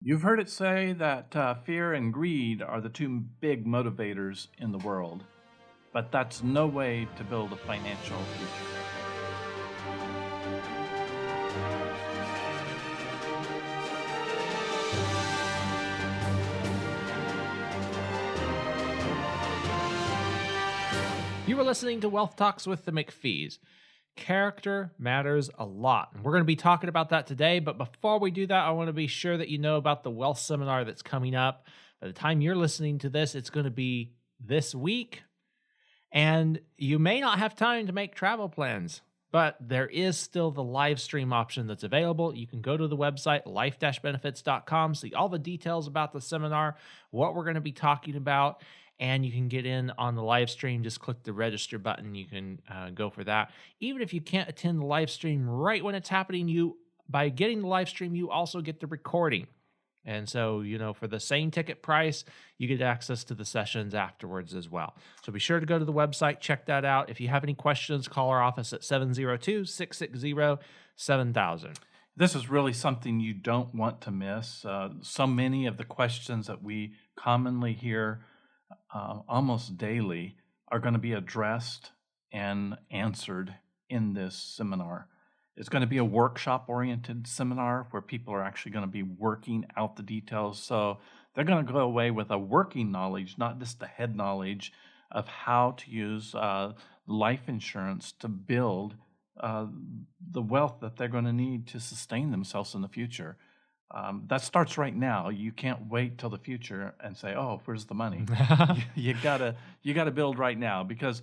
You've heard it say that fear and greed are the two big motivators in the world, but that's no way to build a financial future. You were listening to Wealth Talks with the McPhees. Character matters a lot. And we're going to be talking about that today. But before we do that, I want to be sure that you know about the wealth seminar that's coming up. By the time you're listening to this, it's going to be this week. And you may not have time to make travel plans, but there is still the live stream option that's available. You can go to the website, life-benefits.com, see all the details about the seminar, what we're going to be talking about, and you can get in on the live stream. Just click the register button. You can go for that. Even if you can't attend the live stream right when it's happening, by getting the live stream, you also get the recording. And so, for the same ticket price, you get access to the sessions afterwards as well. So be sure to go to the website, check that out. If you have any questions, call our office at 702-660-7000. This is really something you don't want to miss. So many of the questions that we commonly hear almost daily are going to be addressed and answered in this seminar. It's going to be a workshop-oriented seminar where people are actually going to be working out the details. So they're going to go away with a working knowledge, not just the head knowledge of how to use life insurance to build the wealth that they're going to need to sustain themselves in the future. That starts right now. You can't wait till the future and say, "Oh, where's the money?" you gotta build right now because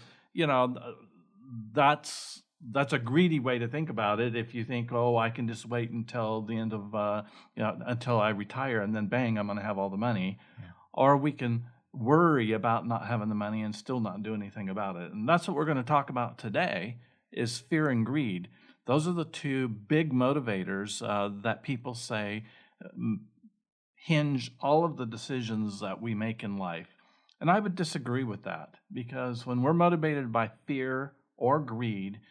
that's a greedy way to think about it. If you think, "Oh, I can just wait until the end of until I retire and then bang, I'm going to have all the money," or we can worry about not having the money and still not do anything about it. And that's what we're going to talk about today: is fear and greed. Those are the two big motivators that people say hinge all of the decisions that we make in life. And I would disagree with that because when we're motivated by fear or greed,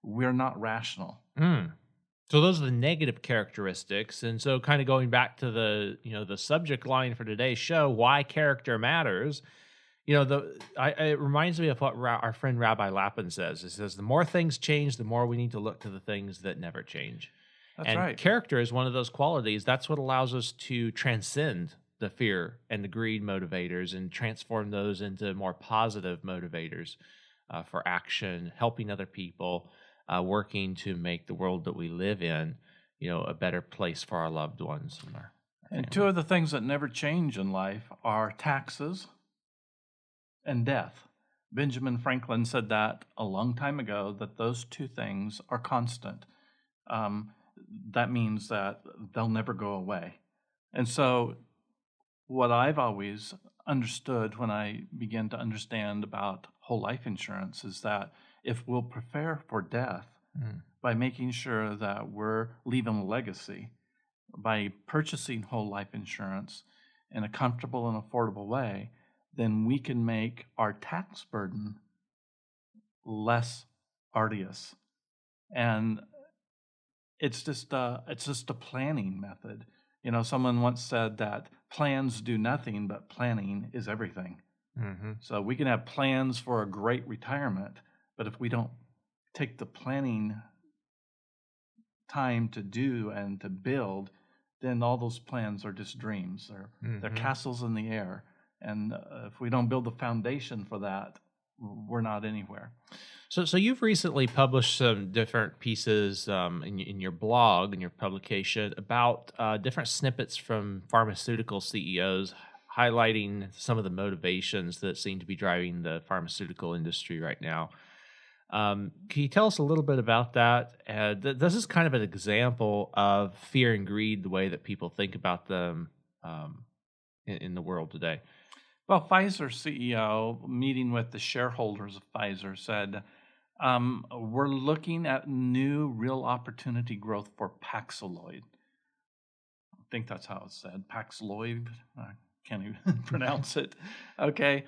we're not rational. So those are the negative characteristics. And so kind of going back to the subject line for today's show, why character matters. It reminds me of what our friend Rabbi Lappin says. He says, the more things change, the more we need to look to the things that never change. That's and right. Character is one of those qualities. That's what allows us to transcend the fear and the greed motivators and transform those into more positive motivators for action, helping other people, working to make the world that we live in, a better place for our loved ones. And two of the things that never change in life are taxes and death. Benjamin Franklin said that a long time ago, that those two things are constant. That means that they'll never go away. And so what I've always understood when I began to understand about whole life insurance is that if we'll prepare for death by making sure that we're leaving a legacy, by purchasing whole life insurance in a comfortable and affordable way, then we can make our tax burden less arduous. And it's just a planning method. Someone once said that plans do nothing, but planning is everything. Mm-hmm. So we can have plans for a great retirement, but if we don't take the planning time to do and to build, then all those plans are just dreams. They're castles in the air. And if we don't build the foundation for that, we're not anywhere. So you've recently published some different pieces in your blog, in your publication, about different snippets from pharmaceutical CEOs, highlighting some of the motivations that seem to be driving the pharmaceutical industry right now. Can you tell us a little bit about that? This is kind of an example of fear and greed, the way that people think about them in the world today. Well, Pfizer CEO, meeting with the shareholders of Pfizer, said, we're looking at new real opportunity growth for Paxlovid. I think that's how it's said, Paxlovid. I can't even pronounce it. Okay.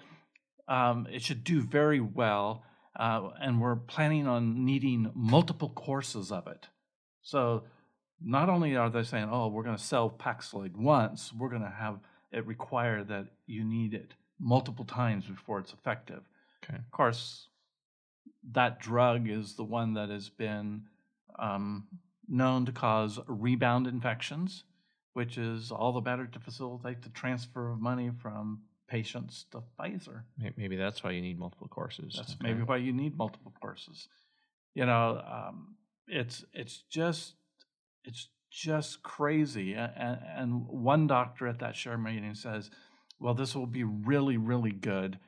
It should do very well, and we're planning on needing multiple courses of it. So not only are they saying, oh, we're going to sell Paxlovid once, we're going to have it require that you need it multiple times before it's effective. Okay. Of course, that drug is the one that has been known to cause rebound infections, which is all the better to facilitate the transfer of money from patients to Pfizer. Maybe that's why you need multiple courses. That's maybe why you need multiple courses. You know, it's just crazy. And one doctor at that share meeting says, "Well, this will be really, really good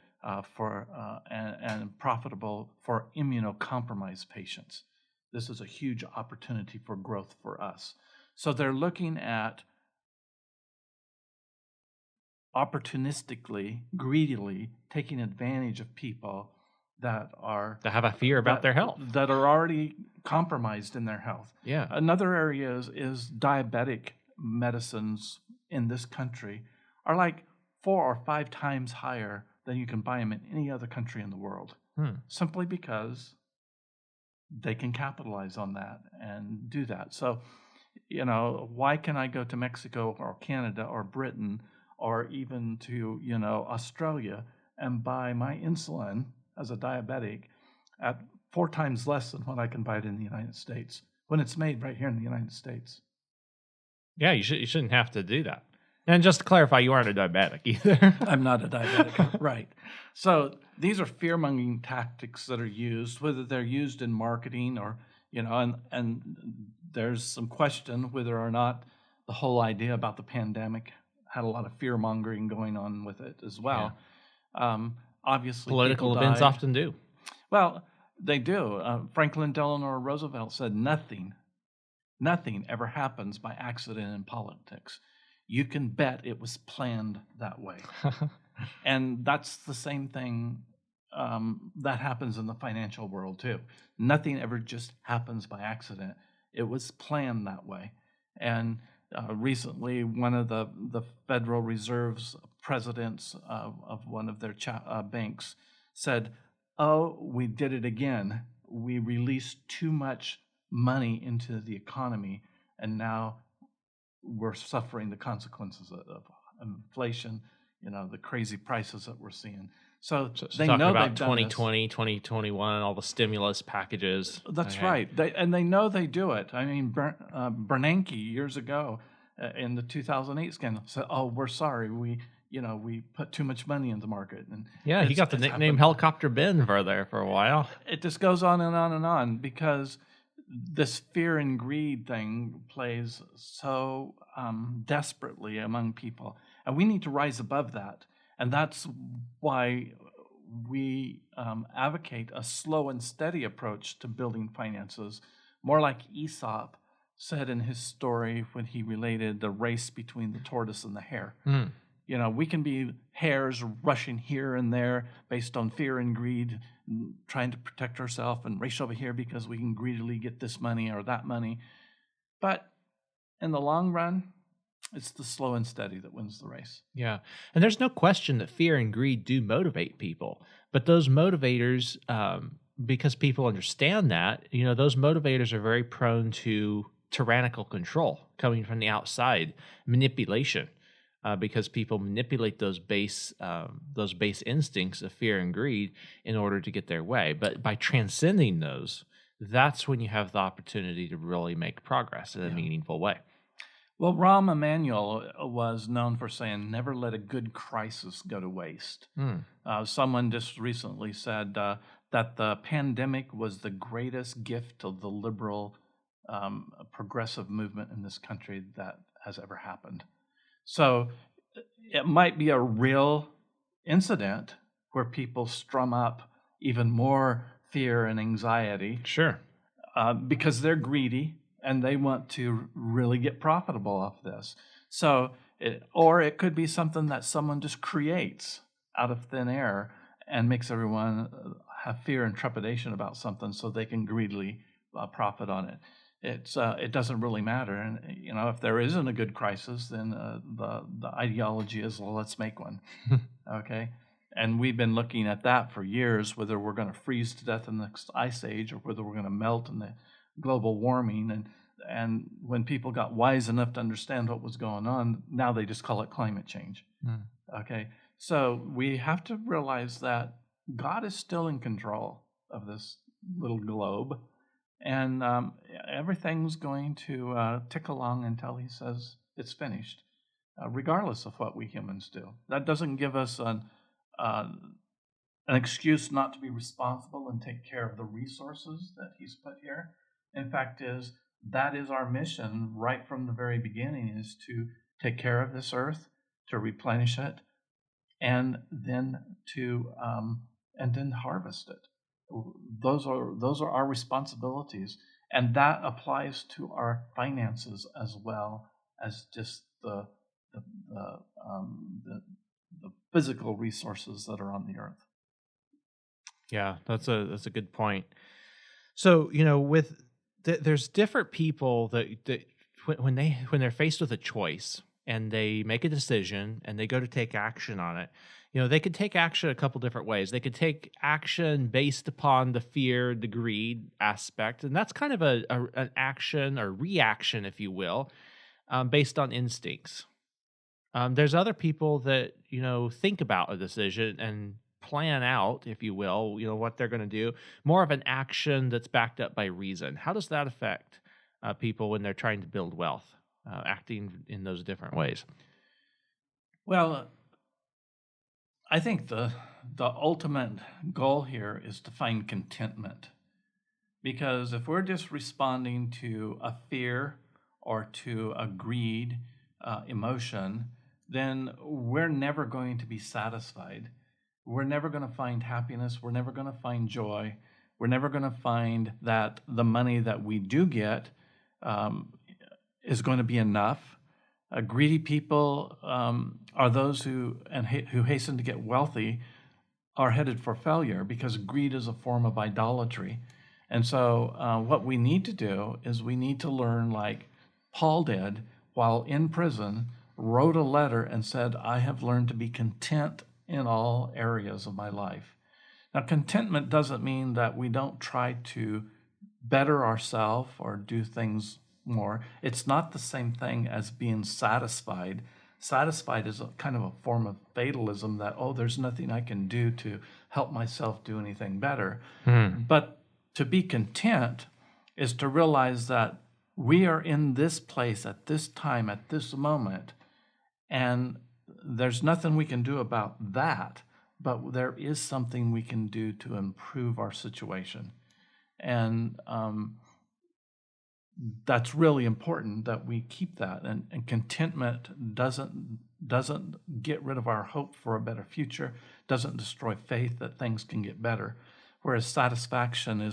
for and profitable for immunocompromised patients. This is a huge opportunity for growth for us." So they're looking at opportunistically, greedily taking advantage of people that have a fear about their health, that are already compromised in their health. Yeah. Another area is diabetic medicines in this country are like 4 or 5 times higher than you can buy them in any other country in the world, simply because they can capitalize on that and do that. So, you know, why can I go to Mexico or Canada or Britain or even to, you know, Australia and buy my insulin as a diabetic at 4 times less than what I can buy it in the United States when it's made right here in the United States? Yeah, you shouldn't have to do that. And just to clarify, you aren't a diabetic either. I'm not a diabetic, right. So these are fear-mongering tactics that are used, whether they're used in marketing or, you know, and there's some question whether or not the whole idea about the pandemic had a lot of fear-mongering going on with it as well. Yeah. Obviously, political events often do. Well, they do. Franklin Delano Roosevelt said nothing ever happens by accident in politics. You can bet it was planned that way. And that's the same thing that happens in the financial world too. Nothing ever just happens by accident. It was planned that way. And recently, one of the Federal Reserve's presidents of one of their banks said, "Oh, we did it again. We released too much money into the economy, and now we're suffering the consequences of inflation, you know, the crazy prices that we're seeing." So they talking know about they've done 2020, 2021, all the stimulus packages. That's right. They know they do it. I mean, Bernanke years ago in the 2008 scandal said, "Oh, we're sorry. We put too much money in the market." And yeah, he got the nickname Helicopter Ben for a while. It just goes on and on and on because this fear and greed thing plays so desperately among people. And we need to rise above that. And that's why we advocate a slow and steady approach to building finances, more like Aesop said in his story when he related the race between the tortoise and the hare. You know, we can be hares rushing here and there based on fear and greed, trying to protect ourselves and race over here because we can greedily get this money or that money. But in the long run, it's the slow and steady that wins the race. Yeah. And there's no question that fear and greed do motivate people. But those motivators, because people understand that, you know, those motivators are very prone to tyrannical control coming from the outside, manipulation. Because people manipulate those base instincts of fear and greed in order to get their way. But by transcending those, that's when you have the opportunity to really make progress in a meaningful way. Well, Rahm Emanuel was known for saying, "Never let a good crisis go to waste." Someone just recently said that the pandemic was the greatest gift to the liberal progressive movement in this country that has ever happened. So it might be a real incident where people strum up even more fear and anxiety. Sure. Because they're greedy and they want to really get profitable off this. So, or it could be something that someone just creates out of thin air and makes everyone have fear and trepidation about something so they can greedily profit on it. It doesn't really matter, and you know, if there isn't a good crisis, then the ideology is, well, let's make one. Okay, and we've been looking at that for years, whether we're going to freeze to death in the next ice age or whether we're going to melt in the global warming, and and when people got wise enough to understand what was going on, now they just call it climate change. Mm. Okay, so we have to realize that God is still in control of this little globe, and everything's going to tick along until He says it's finished, regardless of what we humans do. That doesn't give us uh, an excuse not to be responsible and take care of the resources that He's put here. In fact, that is our mission right from the very beginning, is to take care of this earth, to replenish it, and then to harvest it. Those are our responsibilities, and that applies to our finances as well as just the the, um, the, the physical resources that are on the earth. Yeah, that's a good point. So, there's different people that when they're faced with a choice and they make a decision and they go to take action on it, they could take action a couple different ways. They could take action based upon the fear, the greed aspect, and that's kind of an action or reaction, if you will, based on instincts. There's other people that think about a decision and plan out, if you will, what they're going to do. More of an action that's backed up by reason. How does that affect people when they're trying to build wealth, acting in those different ways? Well, I think the ultimate goal here is to find contentment. Because if we're just responding to a fear or to a greed emotion, then we're never going to be satisfied. We're never going to find happiness. We're never going to find joy. We're never going to find that the money that we do get um, is going to be enough. Greedy people are those who hasten to get wealthy are headed for failure, because greed is a form of idolatry. And so what we need to do is we need to learn, like Paul did while in prison, wrote a letter and said, I have learned to be content in all areas of my life. Now, contentment doesn't mean that we don't try to better ourselves or do things more. It's not the same thing as being satisfied. Satisfied is a kind of a form of fatalism that, oh, there's nothing I can do to help myself do anything better. But to be content is to realize that we are in this place at this time, at this moment, and there's nothing we can do about that, but there is something we can do to improve our situation. And that's really important that we keep that. And contentment doesn't get rid of our hope for a better future, doesn't destroy faith that things can get better. Whereas satisfaction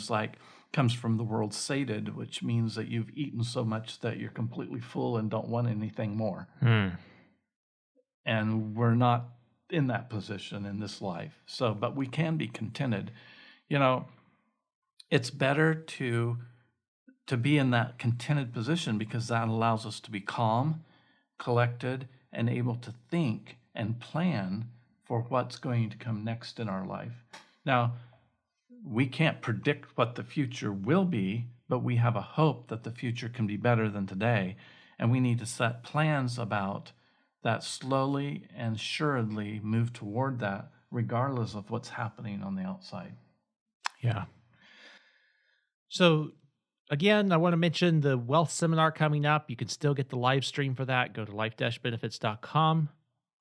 comes from the word sated, which means that you've eaten so much that you're completely full and don't want anything more. And we're not in that position in this life. So, but we can be contented. It's better to be in that contented position, because that allows us to be calm, collected, and able to think and plan for what's going to come next in our life. Now, we can't predict what the future will be, but we have a hope that the future can be better than today. And we need to set plans about that, slowly and assuredly move toward that, regardless of what's happening on the outside. Yeah. So, again, I want to mention the wealth seminar coming up. You can still get the live stream for that. Go to life-benefits.com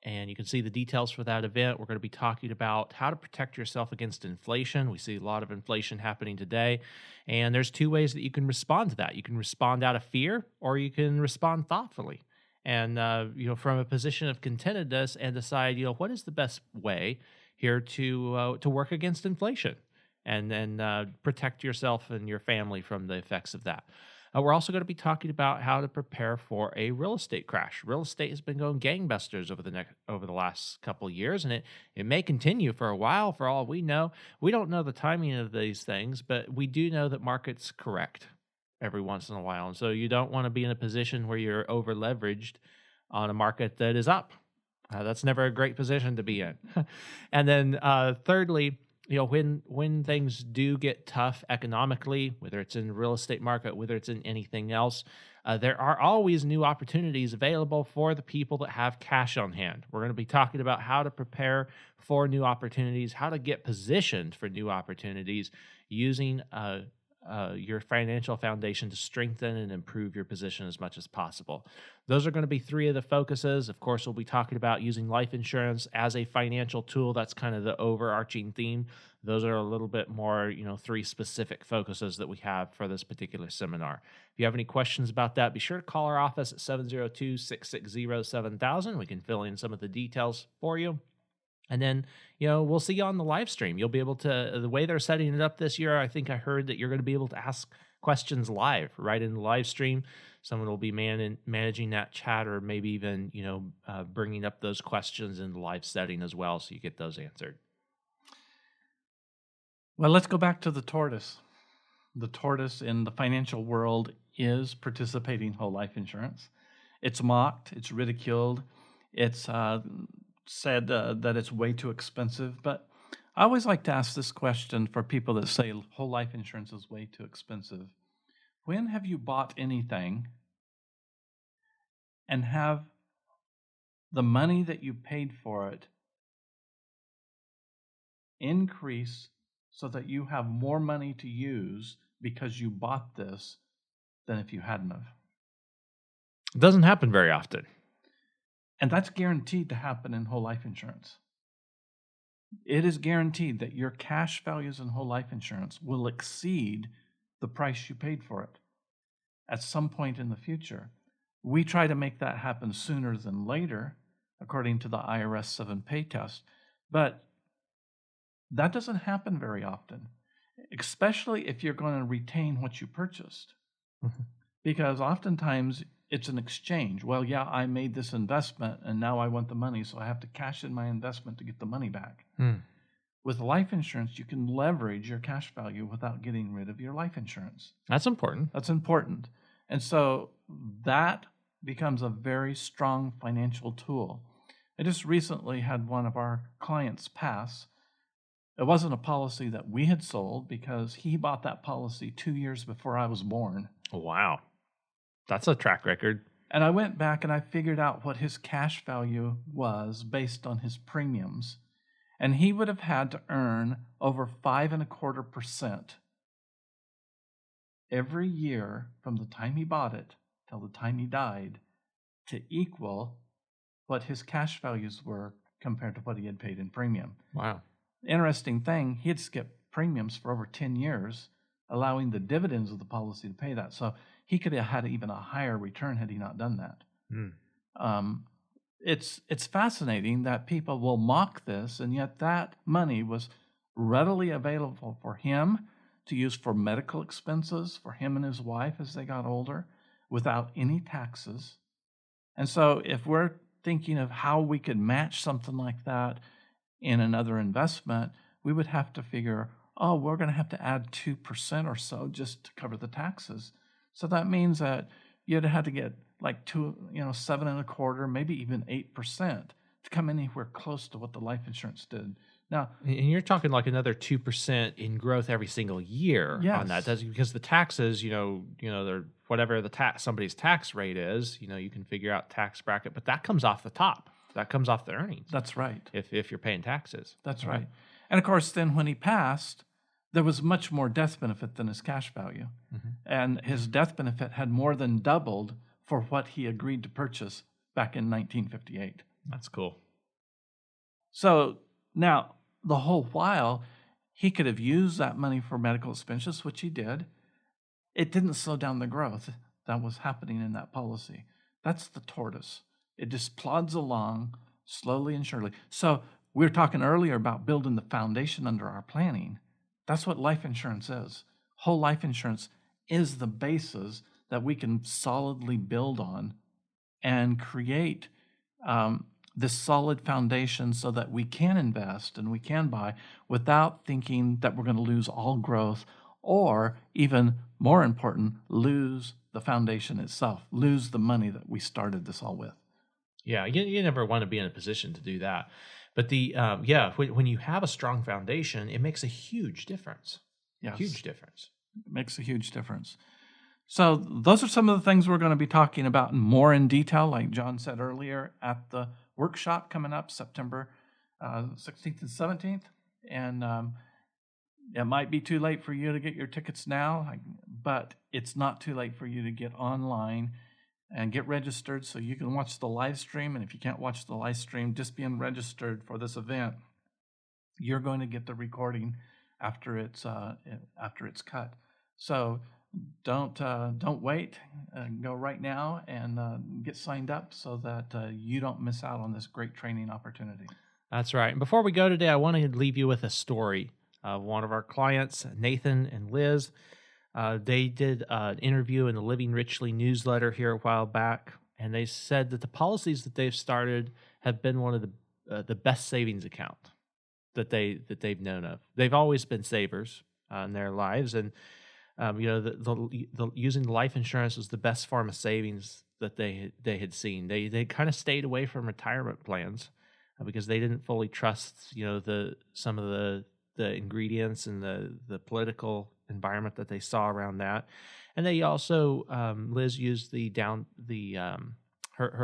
and you can see the details for that event. We're going to be talking about how to protect yourself against inflation. We see a lot of inflation happening today, and there's two ways that you can respond to that. You can respond out of fear, or you can respond thoughtfully. And from a position of contentedness, and decide, what is the best way here to work against inflation, and then protect yourself and your family from the effects of that. We're also going to be talking about how to prepare for a real estate crash. Real estate has been going gangbusters over the last couple of years, and it may continue for a while. For all we know, we don't know the timing of these things, but we do know that markets correct every once in a while, and so you don't want to be in a position where you're over leveraged on a market that is up. That's never a great position to be in. And then thirdly, when things do get tough economically, whether it's in the real estate market, whether it's in anything else, there are always new opportunities available for the people that have cash on hand. We're going to be talking about how to prepare for new opportunities, how to get positioned for new opportunities using your financial foundation to strengthen and improve your position as much as possible. Those are going to be three of the focuses. Of course, we'll be talking about using life insurance as a financial tool. That's kind of the overarching theme. Those are a little bit more, three specific focuses that we have for this particular seminar. If you have any questions about that, be sure to call our office at 702-660-7000. We can fill in some of the details for you. And then, we'll see you on the live stream. You'll be able to, the way they're setting it up this year, I think I heard that you're going to be able to ask questions live right in the live stream. Someone will be managing that chat, or maybe even, bringing up those questions in the live setting as well, so you get those answered. Well, let's go back to the tortoise. The tortoise in the financial world is participating whole life insurance. It's mocked, it's ridiculed, it's said that it's way too expensive. But I always like to ask this question for people that say whole life insurance is way too expensive. When have you bought anything and have the money that you paid for it increase so that you have more money to use because you bought this than if you hadn't have? It doesn't happen very often. And that's guaranteed to happen in whole life insurance. It is guaranteed that your cash values in whole life insurance will exceed the price you paid for it at some point in the future. We try to make that happen sooner than later, according to the IRS 7-pay test. But that doesn't happen very often, especially if you're going to retain what you purchased. Mm-hmm. Because oftentimes it's an exchange. Well, yeah, I made this investment and now I want the money, so I have to cash in my investment to get the money back. With life insurance, you can leverage your cash value without getting rid of your life insurance. That's important. That's important. And so that becomes a very strong financial tool. I just recently had one of our clients pass. It wasn't a policy that we had sold because he bought that policy 2 years before I was born. Wow. That's a track record. And I went back and I figured out what his cash value was based on his premiums. And he would have had to earn over 5.25% every year from the time he bought it till the time he died to equal what his cash values were compared to what he had paid in premium. Wow. Interesting thing, he had skipped premiums for over 10 years, allowing the dividends of the policy to pay that. So he could have had even a higher return had he not done that. It's fascinating that people will mock this, and yet that money was readily available for him to use for medical expenses for him and his wife as they got older without any taxes. And so if we're thinking of how we could match something like that in another investment, we would have to figure, we're going to have to add 2% or so just to cover the taxes. So that means that you'd have to get like 7.25%, maybe even 8% to come anywhere close to what the life insurance did. Now, and you're talking like another 2% in growth every single year on that. That's because the taxes, they're whatever somebody's tax rate is, you can figure out tax bracket, but that comes off the top. That comes off the earnings. That's right. If you're paying taxes. That's right. And of course, then when he passed, there was much more death benefit than his cash value. Mm-hmm. And his death benefit had more than doubled for what he agreed to purchase back in 1958. That's cool. So now, the whole while, he could have used that money for medical expenses, which he did. It didn't slow down the growth that was happening in that policy. That's the tortoise. It just plods along slowly and surely. So we were talking earlier about building the foundation under our planning. That's what life insurance is. Whole life insurance is the basis that we can solidly build on and create this solid foundation so that we can invest and we can buy without thinking that we're going to lose all growth, or even more important, lose the foundation itself, lose the money that we started this all with. Yeah, you never want to be in a position to do that. But when you have a strong foundation, it makes a huge difference. Yes, Huge difference. it makes a huge difference. So those are some of the things we're going to be talking about more in detail, like John said earlier, at the workshop coming up September 16th and 17th. And it might be too late for you to get your tickets now, but it's not too late for you to get online and get registered so you can watch the live stream. And if you can't watch the live stream, just being registered for this event, you're going to get the recording after it's cut. So don't wait. Go right now and get signed up so that you don't miss out on this great training opportunity. That's right. And before we go today, I want to leave you with a story of one of our clients, Nathan and Liz. They did an interview in the Living Richly newsletter here a while back, and they said that the policies that they've started have been one of the best savings account that they've known of. They've always been savers in their lives, and the using life insurance was the best form of savings that they had seen. They kind of stayed away from retirement plans because they didn't fully trust some of the ingredients and the political environment that they saw around that. And they also Liz used her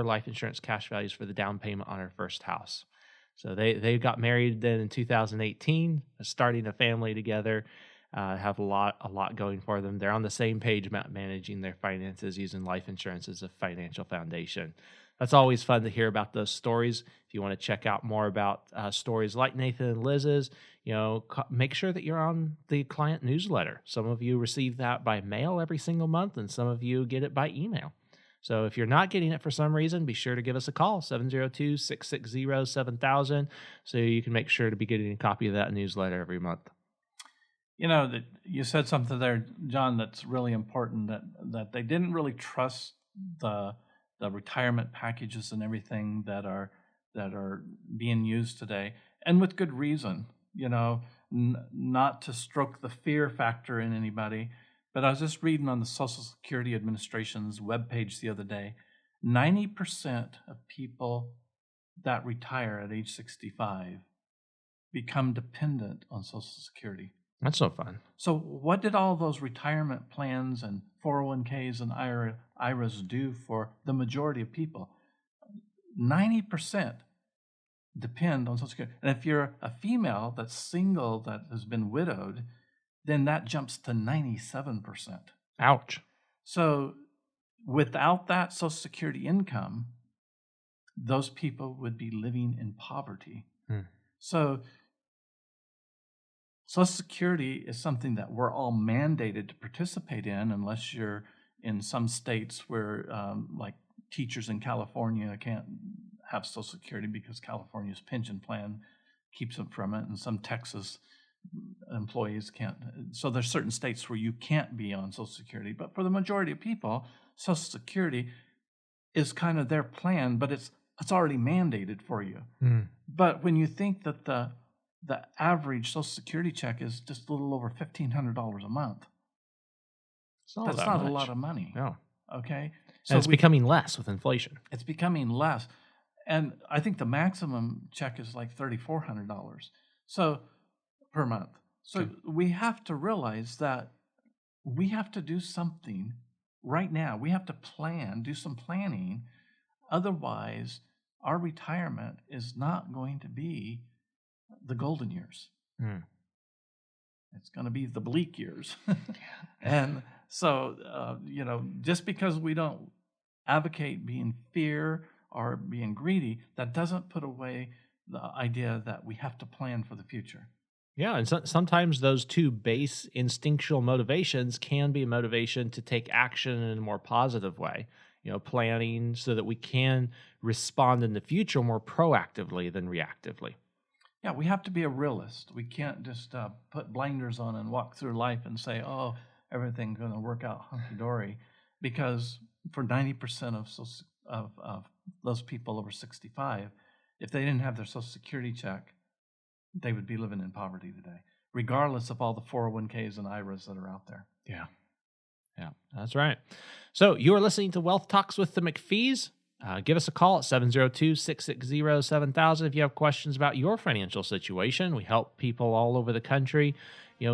life insurance cash values for the down payment on her first house. So they got married then in 2018, starting a family together. Have a lot going for them. They're on the same page about managing their finances using life insurance as a financial foundation. That's always fun to hear about those stories. If you want to check out more about stories like Nathan and Liz's, make sure that you're on the client newsletter. Some of you receive that by mail every single month, and some of you get it by email. So if you're not getting it for some reason, be sure to give us a call, 702-660-7000, so you can make sure to be getting a copy of that newsletter every month. That you said something there, John, that's really important, that they didn't really trust the retirement packages and everything that are being used today, and with good reason. Not to stroke the fear factor in anybody, but I was just reading on the Social Security Administration's webpage the other day, 90% of people that retire at age 65 become dependent on Social Security. That's so fun. So what did all those retirement plans and 401ks and IRAs do for the majority of people? 90% depend on Social Security. And if you're a female that's single, that has been widowed, then that jumps to 97%. Ouch. So without that Social Security income, those people would be living in poverty. So Social Security is something that we're all mandated to participate in, unless you're in some states where, like teachers in California can't have Social Security because California's pension plan keeps them from it, and some Texas employees can't. So there's certain states where you can't be on Social Security, but for the majority of people, Social Security is kind of their plan, but it's already mandated for you. But when you think that the average Social Security check is just a little over $1,500 a month, that's not a lot of money. No. Okay? So it's becoming less with inflation. It's becoming less. And I think the maximum check is like $3,400 per month. So we have to realize that we have to do something right now. We have to do some planning. Otherwise, our retirement is not going to be the golden years. It's going to be the bleak years. And so, just because we don't advocate being fear or being greedy, that doesn't put away the idea that we have to plan for the future. Yeah, and sometimes those two base instinctual motivations can be a motivation to take action in a more positive way. Planning so that we can respond in the future more proactively than reactively. Yeah, we have to be a realist. We can't just put blinders on and walk through life and say, oh, everything's going to work out hunky-dory. Because for 90% of those people over 65, if they didn't have their Social Security check, they would be living in poverty today, regardless of all the 401ks and IRAs that are out there. Yeah, that's right. So you are listening to Wealth Talks with the McPhees. Give us a call at 702-660-7000 if you have questions about your financial situation. We help people all over the country,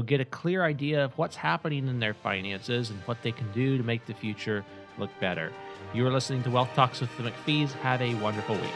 get a clear idea of what's happening in their finances and what they can do to make the future look better. You are listening to Wealth Talks with the McPhees. Have a wonderful week.